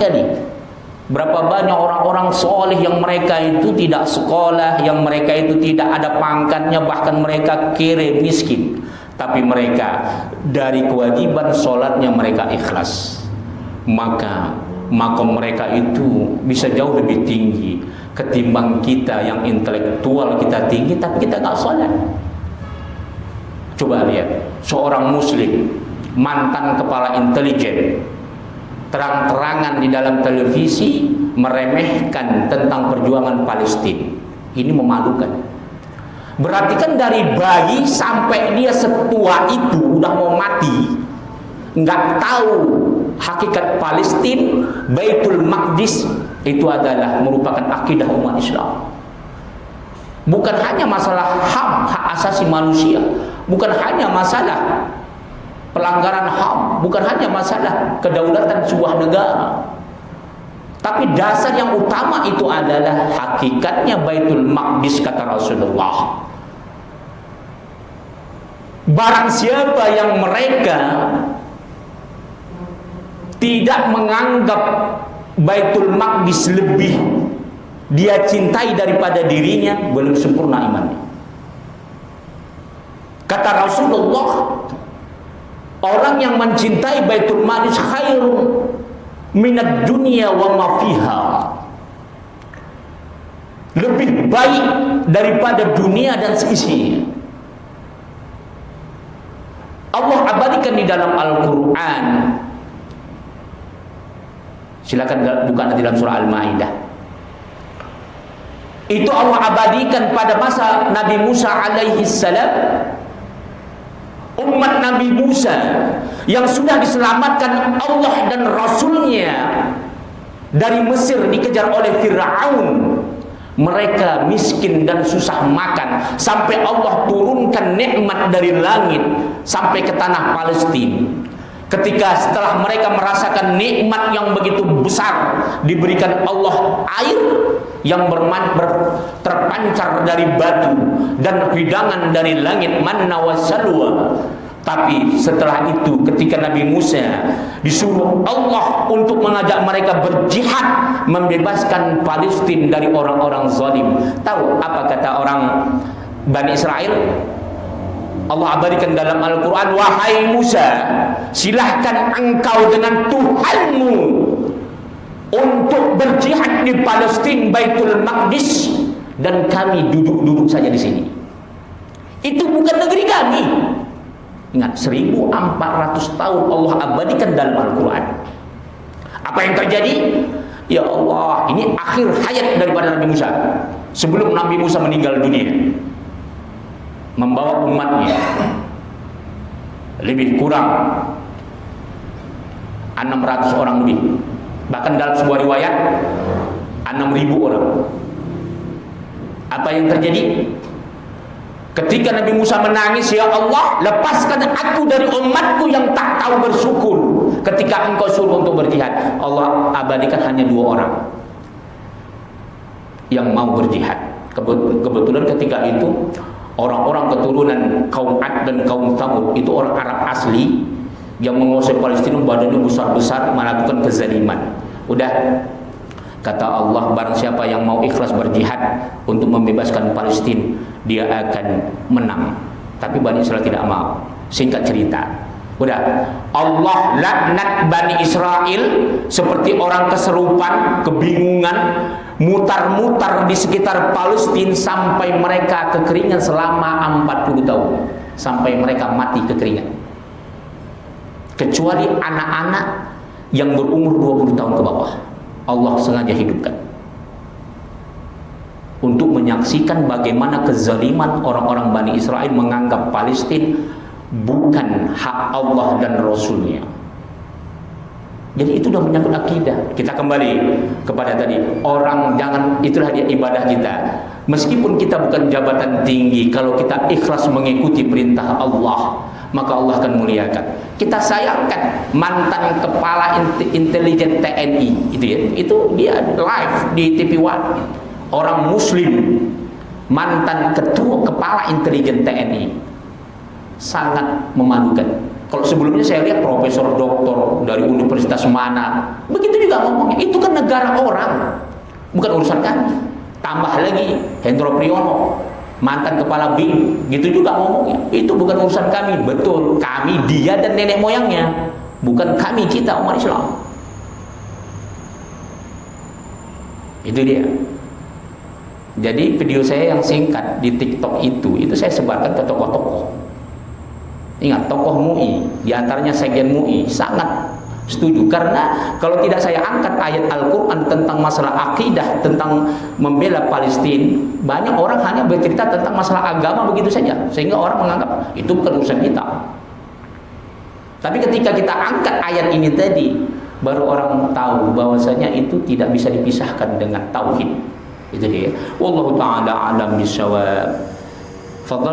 Jadi berapa banyak orang-orang soleh yang mereka itu tidak sekolah, yang mereka itu tidak ada pangkatnya, bahkan mereka kere miskin, tapi mereka dari kewajiban sholatnya mereka ikhlas, maka makom mereka itu bisa jauh lebih tinggi ketimbang kita yang intelektual kita tinggi tapi kita nggak sholat. Coba lihat seorang muslim mantan kepala intelijen terang-terangan di dalam televisi meremehkan tentang perjuangan Palestina. Ini memalukan. Berarti kan dari bayi sampai dia setua itu udah mau mati, nggak tahu hakikat Palestina, Baitul Maqdis itu adalah merupakan akidah umat Islam. Bukan hanya masalah HAM, hak asasi manusia, bukan hanya masalah pelanggaran HAM, bukan hanya masalah kedaulatan sebuah negara, tapi dasar yang utama itu adalah hakikatnya Baitul Maqdis, kata Rasulullah. Barang siapa yang mereka tidak menganggap Baitul Maqdis lebih dia cintai daripada dirinya, belum sempurna imannya. Kata Rasulullah, orang yang mencintai Baitul Maqdis khairun minad dunya wa ma fiha, lebih baik daripada dunia dan seisinya. Allah abadikan di dalam Al-Quran. Silakan buka di dalam surah Al-Maidah. Itu Allah abadikan pada masa Nabi Musa alaihi salam. Umat Nabi Musa yang sudah diselamatkan Allah dan Rasulnya dari Mesir dikejar oleh Fir'aun. Mereka miskin dan susah makan, sampai Allah turunkan nikmat dari langit sampai ke tanah Palestina. Ketika setelah mereka merasakan nikmat yang begitu besar, diberikan Allah air yang terpancar dari batu dan hidangan dari langit, manna wa salwa. Tapi setelah itu ketika Nabi Musa disuruh Allah untuk mengajak mereka berjihad membebaskan Palestina dari orang-orang zalim, tahu apa kata orang Bani Israel? Allah abadikan dalam Al-Quran, wahai Musa, silahkan engkau dengan Tuhanmu untuk berjihad di Palestina, Baitul Maqdis, dan kami duduk-duduk saja di sini. Itu bukan negeri kami. Ingat, 1400 tahun Allah abadikan dalam Al-Quran. Apa yang terjadi? Ya Allah, ini akhir hayat daripada Nabi Musa. Sebelum Nabi Musa meninggal dunia, membawa umatnya lebih kurang 600 orang lebih. Bahkan dalam sebuah riwayat 6.000 orang. Apa yang terjadi? Ketika Nabi Musa menangis, ya Allah, lepaskan aku dari umatku yang tak tahu bersyukur ketika engkau suruh untuk berjihad. Allah abadikan hanya 2 orang yang mau berjihad. Kebetulan ketika itu orang-orang keturunan kaum Ad dan kaum Thamud itu orang Arab asli yang menguasai Palestina, badannya besar-besar, melakukan kezaliman. Udah, kata Allah, barang siapa yang mau ikhlas berjihad untuk membebaskan Palestina, dia akan menang. Tapi Bani Israel tidak mau. Singkat cerita, udah, Allah laknat Bani Israel seperti orang keserupan, kebingungan, mutar-mutar di sekitar Palestina sampai mereka kekeringan selama 40 tahun, sampai mereka mati kekeringan. Kecuali anak-anak yang berumur 20 tahun ke bawah, Allah sengaja hidupkan untuk menyaksikan bagaimana kezaliman orang-orang Bani Israel menganggap Palestina bukan hak Allah dan Rasulnya. Jadi itu sudah menyangkut akidah. Kita kembali kepada tadi, orang jangan, itulah dia ibadah kita. Meskipun kita bukan jabatan tinggi, kalau kita ikhlas mengikuti perintah Allah, maka Allah akan muliakan. Kita sayangkan mantan kepala intelijen TNI itu ya, itu dia live di TV One. Orang Muslim, mantan kepala intelijen TNI, sangat memalukan. Kalau sebelumnya saya lihat profesor doktor dari universitas mana, begitu juga juga ngomongnya, itu kan negara orang, bukan urusan kami. Tambah lagi Hendro Priyono, mantan kepala BIN, gitu juga ngomongnya, itu bukan urusan kami. Betul, kami dia dan nenek moyangnya, bukan kami kita umat Islam. Itu dia. Jadi video saya yang singkat di TikTok itu saya sebarkan ke tokoh-tokoh. Ingat, tokoh MUI, diantaranya Sekjen MUI, sangat setuju. Karena kalau tidak saya angkat ayat Al-Quran tentang masalah akidah, tentang membela Palestina, banyak orang hanya bercerita tentang masalah agama begitu saja, sehingga orang menganggap itu bukan urusan kita. Tapi ketika kita angkat ayat ini tadi, baru orang tahu bahwasanya itu tidak bisa dipisahkan dengan tauhid. Itu dia. Wallahu ta'ala alam bisawab. Fadhal